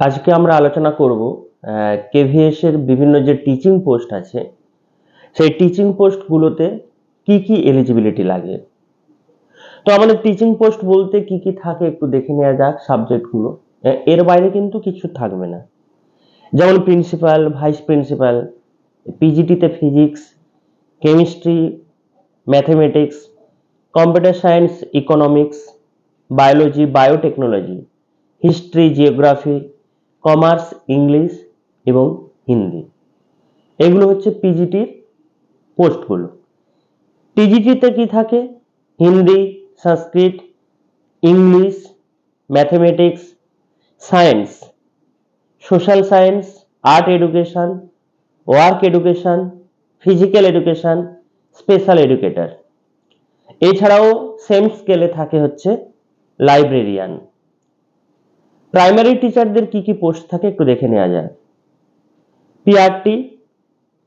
আজকে আমরা আলোচনা করব কেভিএস এর বিভিন্ন যে টিচিং পোস্ট আছে সেই টিচিং পোস্টগুলোতে কি কি এলিজিবিলিটি লাগে। তো আমাদের টিচিং পোস্ট বলতে কি কি থাকে একটু দেখে নেওয়া যাক সাবজেক্টগুলো। এর বাইরে কিন্তু কিছু থাকবে না, যেমন প্রিন্সিপাল, ভাইস প্রিন্সিপাল, পিজিটিতে physics, chemistry, mathematics, computer science, economics, biology, biotechnology, history, geography, commerce, English এবং হিন্দি। এগুলো হচ্ছে পিজিটির পোস্টগুলো। টিজিটিতে কি থাকে? Hindi, Sanskrit, English, mathematics, science, social science, art education, work education, physical education, special educator. এছাড়াও সেম স্কেলে থাকে হচ্ছে লাইব্রেরিয়ান। প্রাইমারি টিচারদের কি কি পোস্ট থাকে একটু দেখে নেওয়া যায়। পিআরটি,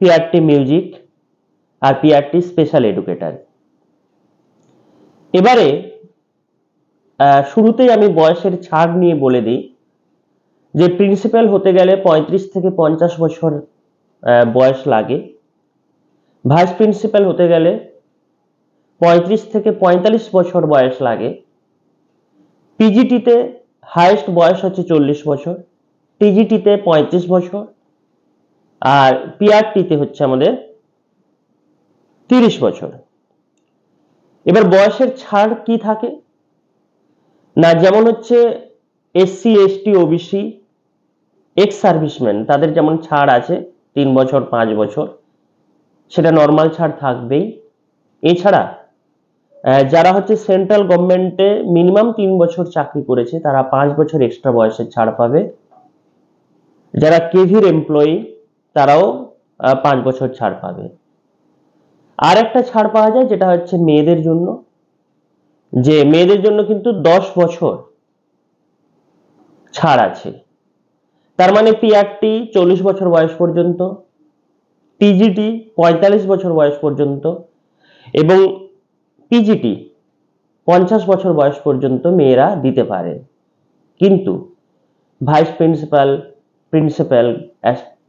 পিআরটি মিউজিক আর পিআরটি স্পেশাল এডুকেটর। এবারে শুরুতেই আমি বয়সের ছাড় নিয়ে বলে দিই যে প্রিন্সিপাল হতে গেলে 35 থেকে 50 বছর বয়স লাগে। ভাইস প্রিন্সিপাল হতে গেলে 35 থেকে 45 বছর বয়স লাগে। পিজিটিতে হাইয়েস্ট বয়স হচ্ছে 40 বছর, টিজিটিতে 35 বছর, আর পিআরটিতে হচ্ছে আমাদের 30 বছর। এবার বয়সের ছাড় কি থাকে না, যেমন হচ্ছে SC, ST, OBC, ex serviceman, তাদের যেমন ছাড় আছে 3 বছর, 5 বছর, সেটা নর্মাল ছাড় থাকবেই। এছাড়া যারা হচ্ছে সেন্ট্রাল গভর্নমেন্টে মিনিমাম 3 বছর চাকরি করেছে তারা 5 বছর এক্সট্রা বয়সের ছাড় পাবে। যারা কেভির এমপ্লয়ি তারাও 5 বছর ছাড় পাবে। আর একটা ছাড় পাওয়া যায় যেটা হচ্ছে মেয়েদের জন্য, যে মেয়েদের জন্য কিন্তু 10 বছর ছাড় আছে। তার মানে পিআরটি 40 বছর বয়স পর্যন্ত, টিজিটি 45 বছর বয়স পর্যন্ত এবং পিজিটি 50 বছর বয়স পর্যন্ত মেয়েরা দিতে পারে। কিন্তু ভাইস প্রিন্সিপাল, প্রিন্সিপাল,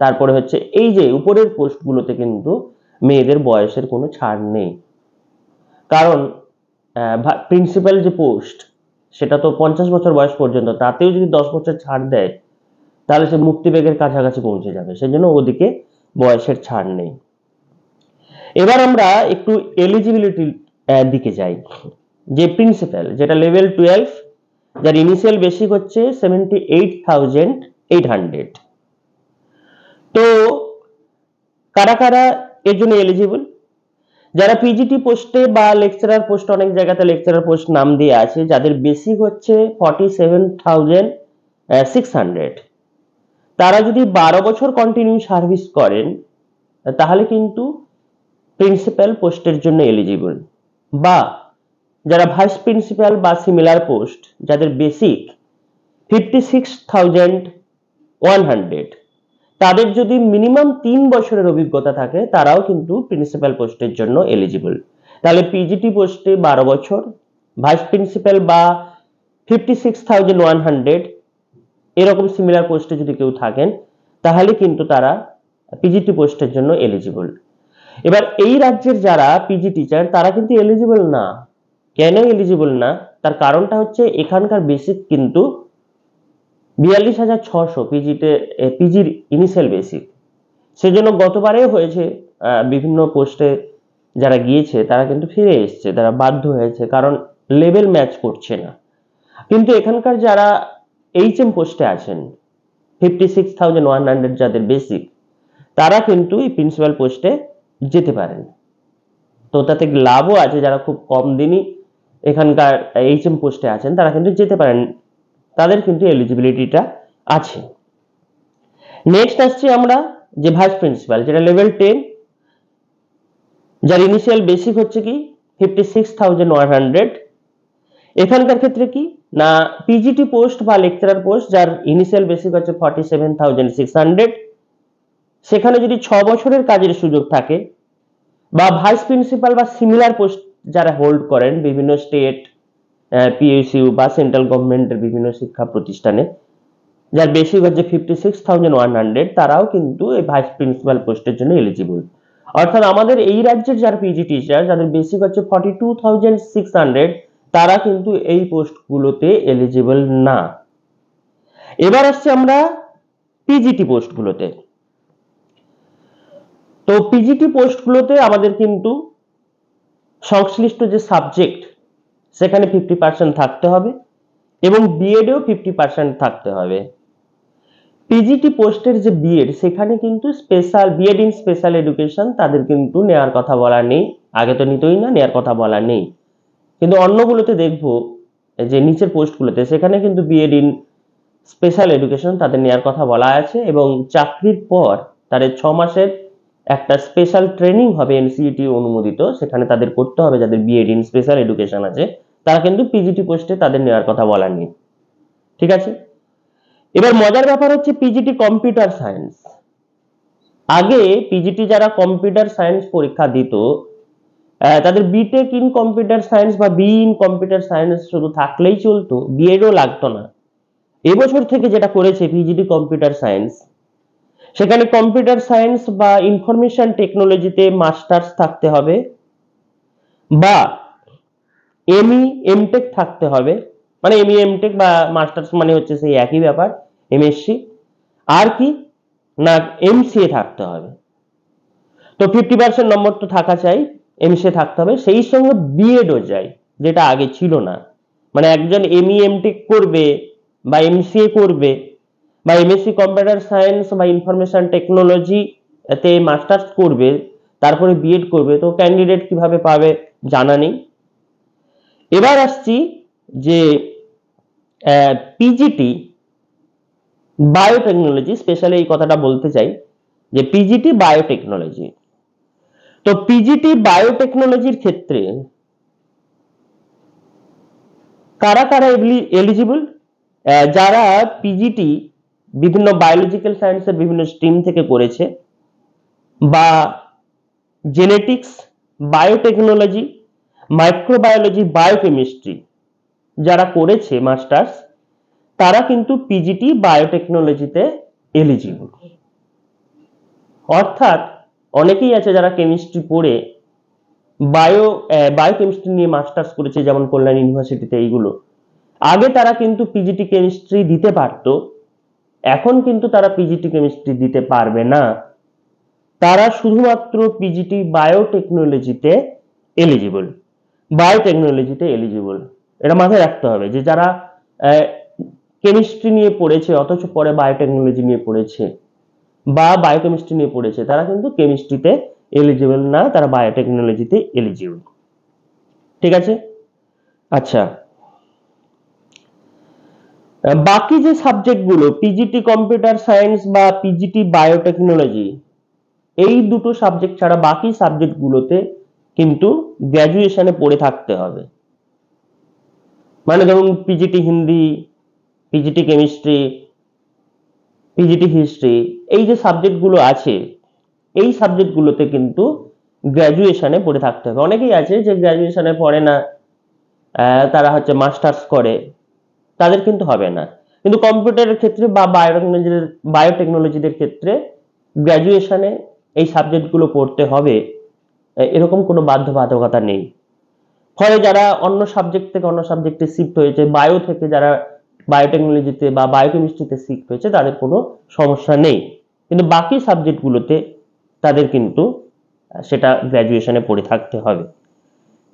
তারপরে হচ্ছে এই যে উপরের পোস্টগুলোতে কিন্তু মেয়েদের বয়সের কোনো ছাড় নেই। কারণ প্রিন্সিপাল যে পোস্ট সেটা তো 50 বছর বয়স পর্যন্ত, তাতেও যদি 10 বছর ছাড় দেয় তাহলে সে মুক্তিবেগের কাছাকাছি পৌঁছে যাবে, সেই জন্য ওদিকে বয়সের ছাড় নেই। এবার আমরা একটু এলিজিবিলিটির দিকে যাই। যে প্রিন্সিপাল, যেটা লেভেল 12, যার ইনিশিয়াল বেসিক হচ্ছে 78,800। তো কারা কারা এর জন্য এলিজিবল? যারা পিজিটি পোস্টে বা লেকচারার পোস্ট, অনেক জায়গাতে লেকচারার পোস্ট নাম দিয়ে আছে, যাদের বেসিক হচ্ছে 47,600, তারা যদি 12 বছর কন্টিনিউ সার্ভিস করেন তাহলে কিন্তু প্রিন্সিপাল পোস্টের জন্য এলিজিবল। বা যারা ভাইস প্রিন্সিপাল বা সিমিলার পোস্ট, যাদের বেসিক 56,100, তাদের যদি মিনিমাম 3 বছরের অভিজ্ঞতা থাকে তারাও কিন্তু প্রিন্সিপাল পোস্টের জন্য এলিজিবল। তাহলে পিজিটি পোস্টে 12 বছর, ভাইস প্রিন্সিপাল বা 56,100 এরকম সিমিলার পোস্টে যদি কেউ থাকেন তাহলে কিন্তু তারা পিজিটি পোস্টের জন্য এলিজিবল। এবার এই রাজ্যের যারা পিজি টিচার তারা কিন্তু এলিজিবল না। কেন এলিজিবল না? তার কারণটা হচ্ছে এখানকার বেসিক কিন্তু 42,600 পিজিতে, পিজির ইনিশিয়াল বেসিক। সেজন্য গতবারে হয়েছে বিভিন্ন পোস্টে যারা গিয়েছে তারা কিন্তু ফিরে এসছে, তারা বাধ্য হয়েছে, কারণ লেভেল ম্যাচ করছে না। কিন্তু এখানকার যারা এইচএম পোস্টে আছেন 56,100 যাদের বেসিক, তারা কিন্তু এই প্রিন্সিপাল পোস্টে যেতে পারেন। তো তাতে লাভও আছে, যারা খুব কম দিনই এখানকার এইচএম পোস্টে আছেন তারা কিন্তু যেতে পারেন, তাদের কিন্তু এলিজিবিলিটিটা আছে। নেক্সট আসছে আমরা যে ভাইস প্রিন্সিপাল, যেটা লেভেল 10, যার ইনিশিয়াল বেসিক হচ্ছে কি 56,100। এখানকার ক্ষেত্রে কি না, পিজিটি পোস্ট বা লেকচারার পোস্ট যার ইনিশিয়াল বেসিক হচ্ছে 47,600, সেখানে যদি 6 বছরের কাজের সুযোগ থাকে, বা ভাইস প্রিন্সিপাল বা সিমিলার পোস্ট যারা হোল্ড করেন বিভিন্ন স্টেট, পিএসইউ বা সেন্ট্রাল গভর্নমেন্টের বিভিন্ন শিক্ষা প্রতিষ্ঠানে, যার বেসিক হচ্ছে 56,100, তারাও কিন্তু এই ভাইস প্রিন্সিপাল পোস্টের জন্য এলিজিবল। অর্থাৎ আমাদের এই রাজ্যের যারা পিজি টিচার যাদের বেসিক হচ্ছে 42,600, তারা কিন্তু এই পোস্টগুলোতে এলিজিবল না। এবার আসছে আমরা পিজিটি পোস্টগুলোতে। তো পিজিটি পোস্টগুলোতে আমাদের কিন্তু সংশ্লিষ্ট যে সাবজেক্ট সেখানে 50% থাকতে হবে এবং বিএডেও 50% থাকতে হবে। পিজিটি পোস্টের যে বিএড সেখানে কিন্তু special BEd in special education তাদের কিন্তু নেওয়ার কথা বলা নেই, আগে তো নিতই না, নেওয়ার কথা বলা নেই। কিন্তু অন্যগুলোতে দেখবো যে নিচের পোস্টগুলোতে সেখানে কিন্তু বিএড ইন স্পেশাল এডুকেশন তাদের নেওয়ার কথা বলা আছে এবং চাকরির পর তাদের 6 মাসের একটা স্পেশাল ট্রেনিং হবে এনসিইটি অনুমোদিত, সেখানে তাদের করতে হবে। যাদের বিএড ইন স্পেশাল এডুকেশন আছে তারা কিন্তু পিজিটি পোস্টে তাদের নেওয়ার কথা বলা নেই, ঠিক আছে। এবার মজার ব্যাপার হচ্ছে পিজিটি কম্পিউটার সায়েন্স। আগে পিজিটি যারা কম্পিউটার সায়েন্স পরীক্ষা দিত তাদের বিটেক ইন কম্পিউটার সায়েন্স বা বি ইন কম্পিউটার সায়েন্স শুধু থাকলেই চলতো, বিএডও লাগতো না। এবছর থেকে যেটা করেছে পিজিটি কম্পিউটার সায়েন্স, সেখানে কম্পিউটার সায়েন্স বা ইনফরমেশন টেকনোলজিতে মাস্টার্স থাকতে হবে বা এমই এমটেক থাকতে হবে। মানে এমই এমটেক বা মাস্টার্স মানে হচ্ছে সেই একই ব্যাপার, এমএসসি। আর কি না, এমসিএ থাকতে হবে। তো 50% নম্বর তো থাকা চাই, এমসিএ থাকতে হবে, সেই সঙ্গে বিএডও চাই, যেটা আগে ছিল না। মানে একজন এমই এমটেক করবে বা এমসিএ করবে বা এমএসসি কম্পিউটার সায়েন্স বা ইনফরমেশন টেকনোলজি এতে মাস্টার্স করবে, তারপরে বিএড করবে, তো ক্যান্ডিডেট কিভাবে পাবে জানা নেই। এবার আসছি যে পিজিটি বায়োটেকনোলজি, স্পেশালি এই কথাটা বলতে চাই যে পিজিটি বায়োটেকনোলজি। তো পিজিটি বায়োটেকনোলজির ক্ষেত্রে কারা কারা এলিজিবল? যারা পিজিটি বিভিন্ন বায়োলজিক্যাল সায়েন্সের বিভিন্ন স্ট্রিম থেকে করেছে বা জেনেটিক্স, বায়োটেকনোলজি, মাইক্রোবায়োলজি, বায়োকেমিস্ট্রি যারা করেছে মাস্টার্স, তারা কিন্তু পিজিটি বায়োটেকনোলজিতে এলিজিবল। অর্থাৎ অনেকেই আছে যারা কেমিস্ট্রি পড়ে বায়োকেমিস্ট্রি নিয়ে মাস্টার্স করেছে, যেমন কল্যাণ ইউনিভার্সিটিতে। এইগুলো আগে তারা কিন্তু পিজিটি কেমিস্ট্রি দিতে পারতো, এখন কিন্তু তারা পিজিটি কেমিস্ট্রি দিতে পারবে না। তারা শুধুমাত্র পিজিটি বায়োটেকনোলজিতে এলিজিবল, বায়োটেকনোলজিতে এলিজিবল। এটা মাথায় রাখতে হবে যে যারা কেমিস্ট্রি নিয়ে পড়েছে অথচ পরে বায়োটেকনোলজি নিয়ে পড়েছে বা বায়োকেমিস্ট্রি নিয়ে পড়েছে, তারা কিন্তু কেমিস্ট্রিতে এলিজিবল না, তারা বায়োটেকনোলজিতে এলিজিবল, ঠিক আছে। আচ্ছা, বাকি যে সাবজেক্টগুলো পিজিটি কম্পিউটার সায়েন্স বা পিজিটি বায়োটেকনোলজি, এই দুটো সাবজেক্ট ছাড়া বাকি সাবজেক্টগুলোতে কিন্তু গ্র্যাজুয়েশনে পড়ে থাকতে হবে। মানে ধরুন PGT Hindi, PGT chemistry, PGT history, এই যে সাবজেক্টগুলো আছে এই সাবজেক্টগুলোতে কিন্তু গ্র্যাজুয়েশনে পড়ে থাকতে হবে। অনেকেই আছে যে গ্র্যাজুয়েশনে পড়ে না, তারা হচ্ছে মাস্টার্স করে, তাদের কিন্তু হবে না। কিন্তু কম্পিউটারের ক্ষেত্রে বা বায়োটেকনোলজিদের ক্ষেত্রে গ্র্যাজুয়েশনে এই সাবজেক্টগুলো পড়তে হবে, এরকম কোনো বাধ্যবাধকতা নেই। ফলে যারা অন্য সাবজেক্ট থেকে অন্য সাবজেক্টে শিফট হয়েছে, বায়ো থেকে যারা বায়োটেকনোলজিতে বা বায়োকেমিস্ট্রিতে শিফট হয়েছে, তাদের কোনো সমস্যা নেই। কিন্তু বাকি সাবজেক্টগুলোতে তাদের কিন্তু সেটা গ্র্যাজুয়েশনে পড়ে থাকতে হবে,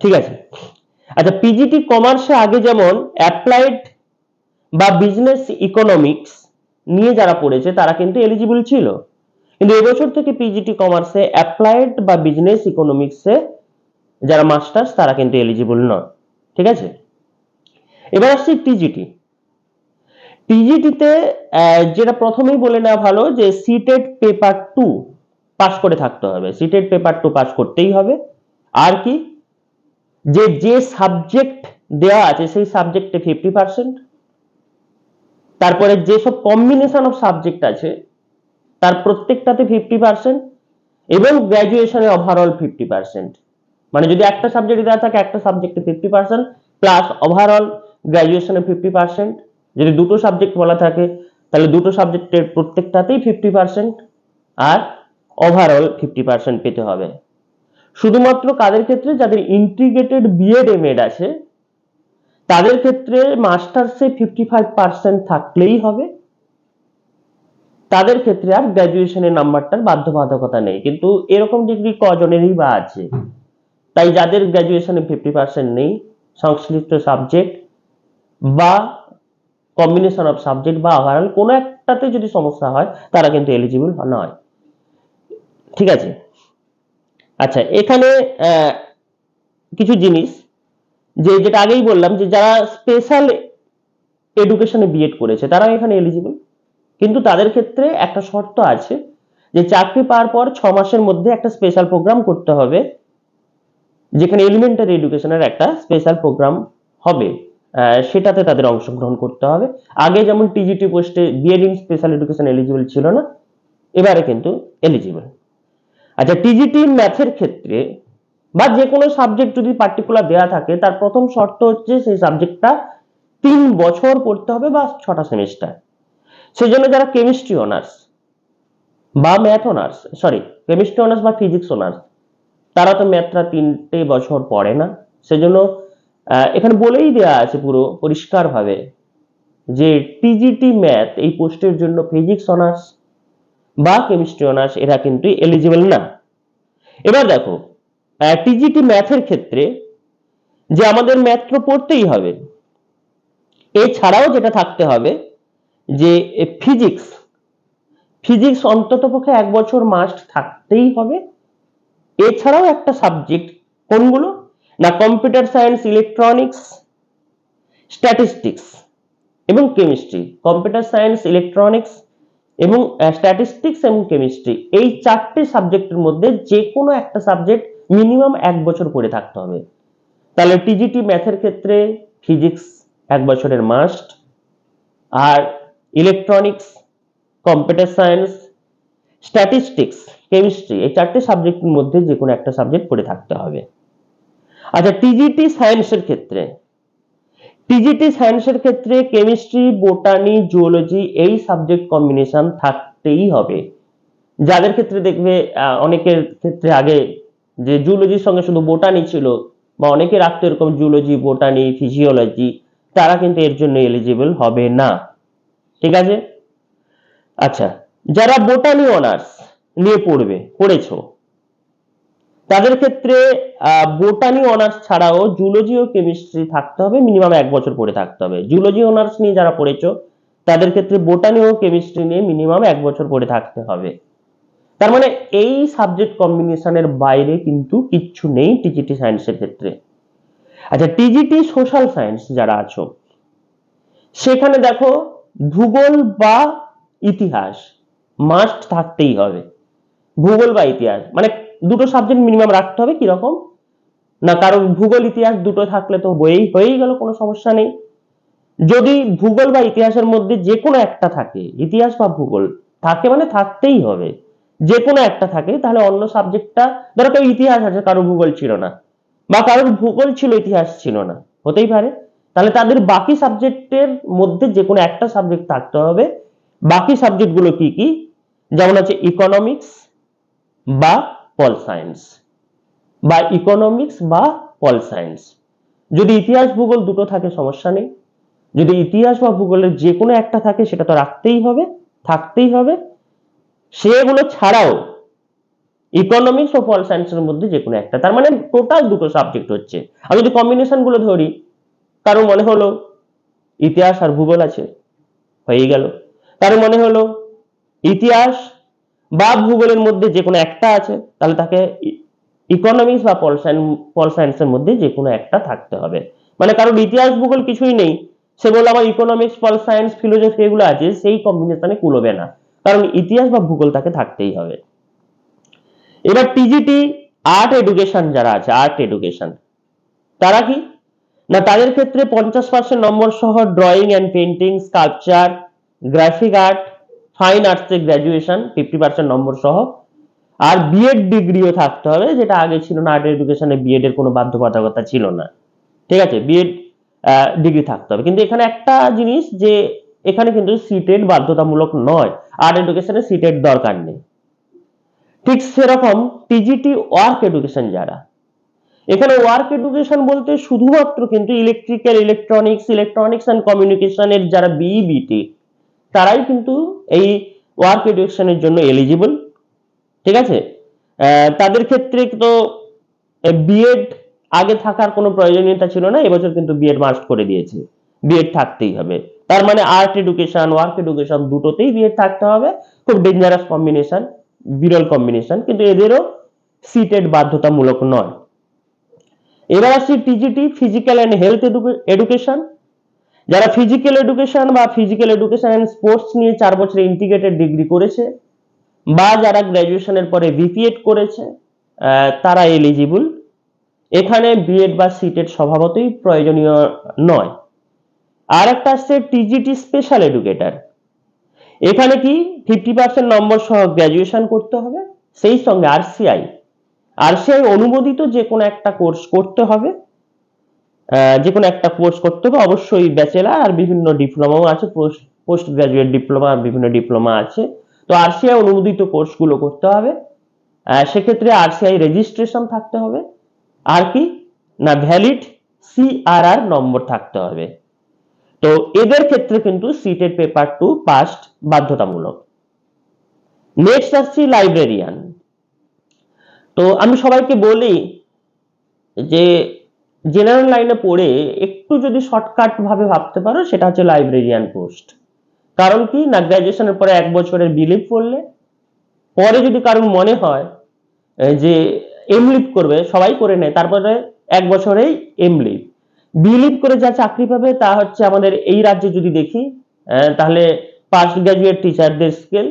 ঠিক আছে। আচ্ছা, পিজিটি কমার্সে আগে যেমন অ্যাপ্লাইড বা বিজনেস ইকোনমিক্স নিয়ে যারা পড়েছে তারা কিন্তু এলিজিবল ছিল, কিন্তু এবছর থেকে পিজিটি কমার্সে অ্যাপ্লাইড বা বিজনেস ইকোনমিক্সে যারা মাস্টার্স তারা কিন্তু এলিজিবল নয়, ঠিক আছে। এবার আসছি টিজিটি। টিজিটিতে যেটা প্রথমেই বলে নেওয়া ভালো যে সিটেট পেপার 2 পাস করে থাকতে হবে, সিটেট পেপার 2 পাস করতেই হবে। আর কি, যে সাবজেক্ট দেওয়া আছে সেই সাবজেক্টে 50%, তারপরে যেসব কম্বিনেশন অফ সাবজেক্ট আছে তার প্রত্যেকটাতে 50%, এবং গ্র্যাজুয়েশনে ওভারঅল 50%। মানে যদি একটা সাবজেক্ট দেওয়া থাকে একটা সাবজেক্টে 50% প্লাস ওভারঅল গ্র্যাজুয়েশনে 50%। যদি দুটো সাবজেক্ট বলা থাকে তাহলে দুটো সাবজেক্টের প্রত্যেকটাতেই 50% আর ওভারঅল 50% পেতে হবে। শুধুমাত্র কাদের ক্ষেত্রে? যাদের ইন্টিগ্রেটেড বিএড এমএড আছে তাদের ক্ষেত্রে মাস্টার্সে 55% থাকলেই হবে, তাদের ক্ষেত্রে আর গ্র্যাজুয়েশনের নাম্বারটার বাধ্যবাধকতা নেই। কিন্তু এরকম ডিগ্রি কজনেরই বা আছে? তাই যাদের গ্র্যাজুয়েশনে 50% নেই, সংশ্লিষ্ট সাবজেক্ট বা কম্বিনেশন অফ সাবজেক্ট বা ওভারঅল কোনো একটাতে যদি সমস্যা হয় তারা কিন্তু এলিজিবল নয়। ঠিক আছে, আচ্ছা এখানে কিছু জিনিস যেটা আগেই বললাম যে যারা স্পেশাল এডুকেশনে বিএড করেছে তারা এখানে এলিজিবল, কিন্তু তাদের ক্ষেত্রে একটা শর্ত আছে যে চাকরি পাওয়ার পর 6 মাসের মধ্যে একটা স্পেশাল প্রোগ্রাম করতে হবে, যেখানে এলিমেন্টারি এডুকেশনের একটা স্পেশাল প্রোগ্রাম হবে, সেটাতে তাদের অংশগ্রহণ করতে হবে। আগে যেমন টিজিটি পোস্টে BEd in special education eligible ছিল না, এবারে কিন্তু এলিজিবল। আচ্ছা, টিজিটি ম্যাথের ক্ষেত্রে বা যে কোনো সাবজেক্ট যদি পার্টিকুলার দেয়া থাকে তার প্রথম শর্ত হচ্ছে সেই সাবজেক্টটা 3 বছর পড়তে হবে বা 6টা সেমিস্টার। সেজন্য যারা কেমিস্ট্রি অনার্স বা ম্যাথ অনার্স, কেমিস্ট্রি অনার্স বা ফিজিক্স অনার্স, তারা তো ম্যাথটা 3টে বছর পড়ে না। সেজন্য এখানে বলেই দেয়া আছে পুরো পরিষ্কার ভাবে যে টিজিটি ম্যাথ এই পোস্টের জন্য ফিজিক্স অনার্স বা কেমিস্ট্রি অনার্স এরা কিন্তু এলিজিবল না। এবার দেখো টিজিটি ম্যাথের ক্ষেত্রে যে আমাদের ম্যাথ তো পড়তেই হবে, এছাড়াও যেটা থাকতে হবে যে ফিজিক্স অন্ততপক্ষে 1 বছর মাস্ট থাকতেই হবে। এছাড়াও একটা সাবজেক্ট, কোনগুলো না? কম্পিউটার সায়েন্স, ইলেকট্রনিক্স, স্ট্যাটিস্টিক্স এবং কেমিস্ট্রি। কম্পিউটার সায়েন্স, ইলেকট্রনিক্স এবং স্ট্যাটিস্টিক্স এবং কেমিস্ট্রি, এই 4টে সাবজেক্টের মধ্যে যে কোনো একটা সাবজেক্ট মিনিমাম 1 বছর পড়ে থাকতে হবে। তাহলে টিজিটি ম্যাথের ক্ষেত্রে ফিজিক্স 1 বছরের মাস্ট, আর electronics, computer science, statistics, chemistry, এই 4টে সাবজেক্টের মধ্যে যে কোনো একটা সাবজেক্ট পড়ে থাকতে হবে। আচ্ছা, টিজিটি সায়েন্সের ক্ষেত্রে কেমিস্ট্রি, বোটানি, জুওলজি এই সাবজেক্ট কম্বিনেশন থাকতেই হবে। যাদের ক্ষেত্রে দেখবে অনেকের ক্ষেত্রে আগে যে জুওলজির সঙ্গে শুধু বোটানি ছিল বা অনেকে রাখতো এরকম জুওলজি, বোটানি, ফিজিওলজি, তারা কিন্তু এর জন্য এলিজিবল হবে না। ঠিক আছে, আচ্ছা যারা বোটানি অনার্স নিয়ে পড়েছো তাদের ক্ষেত্রে বোটানি অনার্স ছাড়াও জুলজি ও কেমিস্ট্রি থাকতে হবে, মিনিমাম 1 বছর পড়ে থাকতে হবে। জুলজি অনার্স নিয়ে যারা পড়েছো তাদের ক্ষেত্রে বোটানি ও কেমিস্ট্রি নিয়ে মিনিমাম 1 বছর পড়ে থাকতে হবে। তার মানে এই সাবজেক্ট কম্বিনেশনের বাইরে কিন্তু কিচ্ছু নেই টিজিটি সায়েন্সের ক্ষেত্রে। আচ্ছা, টিজিটি সোশ্যাল সায়েন্স যারা আছো সেখানে দেখো ভূগোল বা ইতিহাস মাস্ট থাকতেই হবে। ভূগোল বা ইতিহাস মানে দুটো সাবজেক্ট মিনিমাম রাখতে হবে। কিরকম না, কারণ ভূগোল ইতিহাস দুটো থাকলে তো হয়েই গেল, কোনো সমস্যা নেই। যদি ভূগোল বা ইতিহাসের মধ্যে যে কোনো একটা থাকে, ইতিহাস বা ভূগোল থাকে মানে থাকতেই হবে, যে কোনো একটা থাকে, তাহলে অন্য সাবজেক্টটা, ধরো কেউ ইতিহাস আছে কারো ভূগোল ছিল না, বা কারোর ভূগোল ছিল ইতিহাস ছিল না, হতেই পারে, তাহলে তাদের বাকি সাবজেক্টের মধ্যে যে কোনো একটা সাবজেক্ট থাকতে হবে। বাকি সাবজেক্টগুলো কি কি? যেমন আছে ইকোনমিক্স বা পল সায়েন্স, যদি ইতিহাস ভূগোল দুটো থাকে সমস্যা নেই, যদি ইতিহাস বা ভূগোলের যে কোনো একটা থাকে সেটা তো থাকতেই হবে। সেগুলো ছাড়াও ইকোনমিক্স ও পল সায়েন্সের মধ্যে যে কোনো একটা, তার মানে টোটাল দুটো সাবজেক্ট হচ্ছে। আর যদি কম্বিনেশন গুলো ধরি, কারো মনে হলো ইতিহাস আর ভূগোল আছে, হয়ে গেল। কারো মনে হলো ইতিহাস বা ভূগোলের মধ্যে যে কোনো একটা আছে, তাহলে তাকে ইকোনমিক্স বা পল সায়েন্সের মধ্যে যে কোনো একটা থাকতে হবে। মানে কারোর ইতিহাস ভূগোল কিছুই নেই, সে বললো আমার ইকোনমিক্স, পল সায়েন্স, ফিলোসফি এগুলো আছে, সেই কম্বিনেশনে কুলোবে না, কারণ ইতিহাস বা ভূগোল তাকে থাকতেই হবে। এবার টিজিটি আর্ট এডুকেশন যারা আছে, তারা কি না, তাদের ক্ষেত্রে 50% নম্বর সহ drawing and painting, sculpture, graphic art, fine আর্টসে গ্রাজুয়েশন 50% নম্বর সহ, আর বিএড ডিগ্রিও থাকতে হবে, যেটা আগে ছিল না। আর্ট এডুকেশনে বিএড এর কোনো বাধ্যবাধকতা ছিল না। ঠিক আছে, বিএড ডিগ্রি থাকতে হবে। কিন্তু এখানে একটা জিনিস যে এখানে কিন্তু সিটেট বাধ্যতামূলক নয়, আর্ট এডুকেশনে সিটেট দরকার নেই। ঠিক সেরকম টিজিটি ওয়ার্ক এডুকেশন যারা, এখানে ওয়ার্ক এডুকেশন বলতে শুধুমাত্র কিন্তু ইলেকট্রিক্যাল, ইলেকট্রনিক্স অ্যান্ড কমিউনিকেশনের যারা বিইবিটি তারাই কিন্তু এই ওয়ার্ক এডুকেশনের জন্য এলিজিবল। ঠিক আছে, তাদের ক্ষেত্রে তো বিএড আগে থাকার কোনো প্রয়োজনীয়তা ছিল না, এবছর কিন্তু বিএড মাস্ট করে দিয়েছে, বিএড থাকতেই হবে। তার মানে আর্ট এডুকেশন, ওয়ার্ক এডুকেশন দুটোতেই বিএড থাকতে হবে। খুব ডেঞ্জারাস কম্বিনেশন, বিরল কম্বিনেশন, কিন্তু এদেরও সিটেট বাধ্যতামূলক নয়। এবার আসছি TGT, physical and health education. যারা ফিজিক্যাল এডুকেশন বা ফিজিক্যাল এডুকেশন অ্যান্ড স্পোর্টস নিয়ে 4 বছরের ইন্টিগ্রেটেড ডিগ্রি করেছে বা যারা গ্র্যাজুয়েশনের পরে বিপিএড করেছে তারা এলিজিবল। এখানে বিএড বা সিটেট স্বভাবতই প্রয়োজনীয় নয়। আর একটা আসছে টিজিটি স্পেশাল এডুকেটর। এখানে কি 50% নম্বর সহ গ্র্যাজুয়েশন করতে হবে, সেই সঙ্গে আরসিআই অনুমোদিত যে কোনো একটা কোর্স করতে হবে, অবশ্যই ব্যাচেলার আর বিভিন্ন ডিপ্লোমাও আছে, পোস্ট গ্রাজুয়েট ডিপ্লোমা, বিভিন্ন ডিপ্লোমা আছে। তো আরসিআই অনুমোদিত কোর্সগুলো করতে হবে। সেক্ষেত্রে আরসিআই রেজিস্ট্রেশন থাকতে হবে, আর কি না ভ্যালিড সিআরআর নম্বর থাকতে হবে। তো এদের ক্ষেত্রে কিন্তু সিটেট পেপার 2 পাস্ট বাধ্যতামূলক। নেক্সট আসছি লাইব্রেরিয়ান। তো আমি সবাইকে বলি যে জেনারেল লাইনে পড়ে একটু যদি শর্টকাট ভাবে ভাবতে পারো, সেটা হচ্ছে লাইব্রেরিয়ান পোস্ট। কারণ কি না, গ্র্যাজুয়েশনের পরে 1 বছরের বিলিভ করলে পরে যদি কারোর মনে হয় যে এমলিভ করবে, সবাই করে নেয়, তারপরে 1 বছরেই এমলিভ বিলিভ করে যা চাকরি পাবে তা হচ্ছে আমাদের এই রাজ্যে যদি দেখি তাহলে পাস্ট গ্রাজুয়েট টিচারদের স্কেল,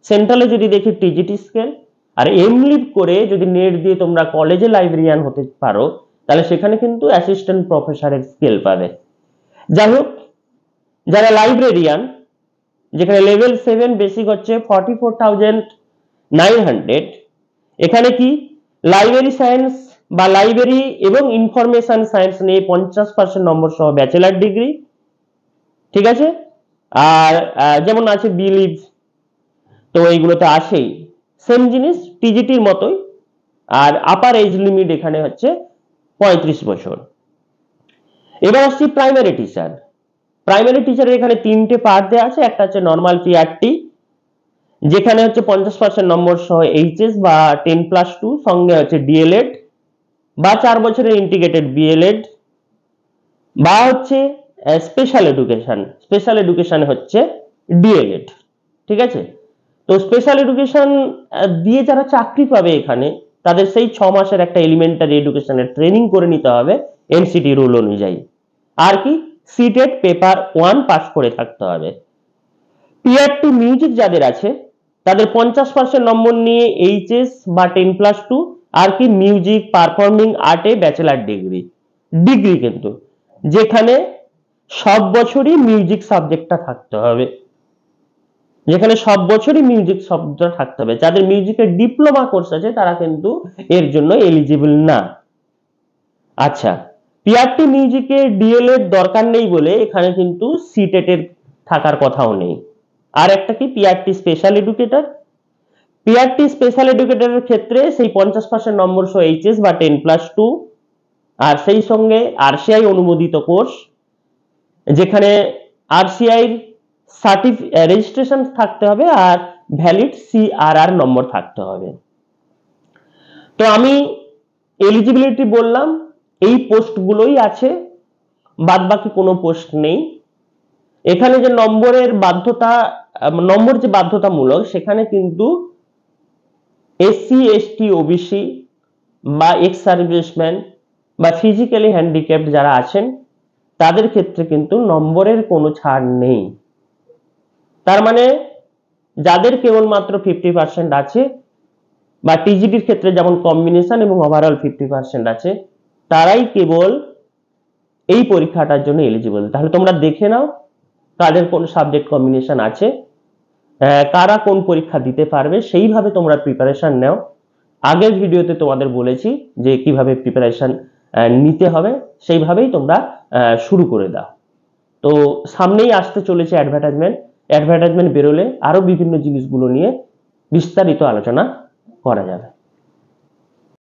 সেন্ট্রালে যদি দেখি টিজিটি স্কেল, আর এমলিভ করে যদি নেট দিয়ে তোমরা কলেজে লাইব্রেরিয়ান হতে পারো তাহলে সেখানে কিন্তু অ্যাসিস্ট্যান্ট প্রফেসরের স্কেল পাবে। যাই হোক, যারা লাইব্রেরিয়ান, যেখানে লেভেল 7 বেসিক হচ্ছে 44,900, এখানে কি লাইব্রেরি সায়েন্স বা লাইব্রেরি এবং ইনফরমেশন সায়েন্স নিয়ে 50% নম্বর সহ ব্যাচেলার ডিগ্রি। ঠিক আছে, আর যেমন আছে বিলিভ, তো এইগুলোতে আসেই সেম জিনিস টিজিটির মতোই। আর আপার এজ লিমিট এখানে হচ্ছে 35 বছর। এবার আসছি প্রাইমারি টিচার। প্রাইমারি টিচারের এখানে 3টে পার্ট দেওয়া আছে। একটা হচ্ছে নর্মাল টিআরটি, যেখানে হচ্ছে 50% নম্বর সহ এইচএস বা 10+2, সঙ্গে হচ্ছে ডিএলএড বা 4 বছরের ইন্টিগ্রেটেড বিএলএড, বা হচ্ছে স্পেশাল এডুকেশন হচ্ছে ডিএলএড। ঠিক আছে, তো স্পেশাল এডুকেশন দিয়ে যারা চাকরি পাবে এখানে তাদের সেই 6 মাসের একটা এলিমেন্টারি এডুকেশনের ট্রেনিং করে নিতে হবে এনসিটি রুল অনুযায়ী। আর কি সিটেট পেপার 1 পাস করে থাকতে হবে। টিয়ার 2 মিউজিক যাদের আছে তাদের 50% নম্বর নিয়ে এইচএস বা 10+2, আর কি মিউজিক পারফর্মিং আর্টে ব্যাচেলার ডিগ্রি, কিন্তু যেখানে সব বছরই মিউজিক সাবজেক্টটা থাকতে হবে, যাদের মিউজিকের ডিপ্লোমা কোর্স আছে তারা কিন্তু এর জন্য এলিজিবল না। আচ্ছা, পিআরটি মিউজিকে ডিএলএড দরকার নেই বলে এখানে কিন্তু সিটেট এর থাকার কথাও নেই। আর একটা কি পিআরটি স্পেশাল এডুকেটরের ক্ষেত্রে সেই 50% নম্বর সহ এইচএস বা 10+2, আর সেই সঙ্গে আরসিআই অনুমোদিত কোর্স, যেখানে আরসিআই রেজিস্ট্রেশন থাকতে হবে আর ভ্যালিড সিআরআর নম্বর থাকতে হবে। তো আমি এলিজিবিলিটি বললাম, এই পোস্টগুলোই আছে, বাদ বাকি কোনো পোস্ট নেই। এখানে যে নম্বর যে বাধ্যতামূলক, সেখানে কিন্তু এসসি এসটি ওবিসি বা এক্স সার্ভিসম্যান বা ফিজিক্যালি হ্যান্ডিক্যাপড যারা আছেন তাদের ক্ষেত্রে কিন্তু নম্বরের কোনো ছাড় নেই। তার মানে যাদের কেবলমাত্র 50% আছে বা টিজিটির ক্ষেত্রে যেমন কম্বিনেশন এবং ওভারঅল 50% আছে, তারাই কেবল এই পরীক্ষাটার জন্য এলিজিবল। তাহলে তোমরা দেখে নাও কাদের কোন সাবজেক্ট কম্বিনেশন আছে, কারা কোন পরীক্ষা দিতে পারবে, সেইভাবে তোমরা প্রিপারেশন নাও। আগের ভিডিওতে তোমাদের বলেছি যে কিভাবে প্রিপারেশন নিতে হবে, সেইভাবেই তোমরা শুরু করে দাও। তো সামনেই আসতে চলেছে অ্যাডভার্টাইজমেন্ট বেরোলে আরো বিভিন্ন জিনিসগুলো নিয়ে বিস্তারিত আলোচনা করা যাবে।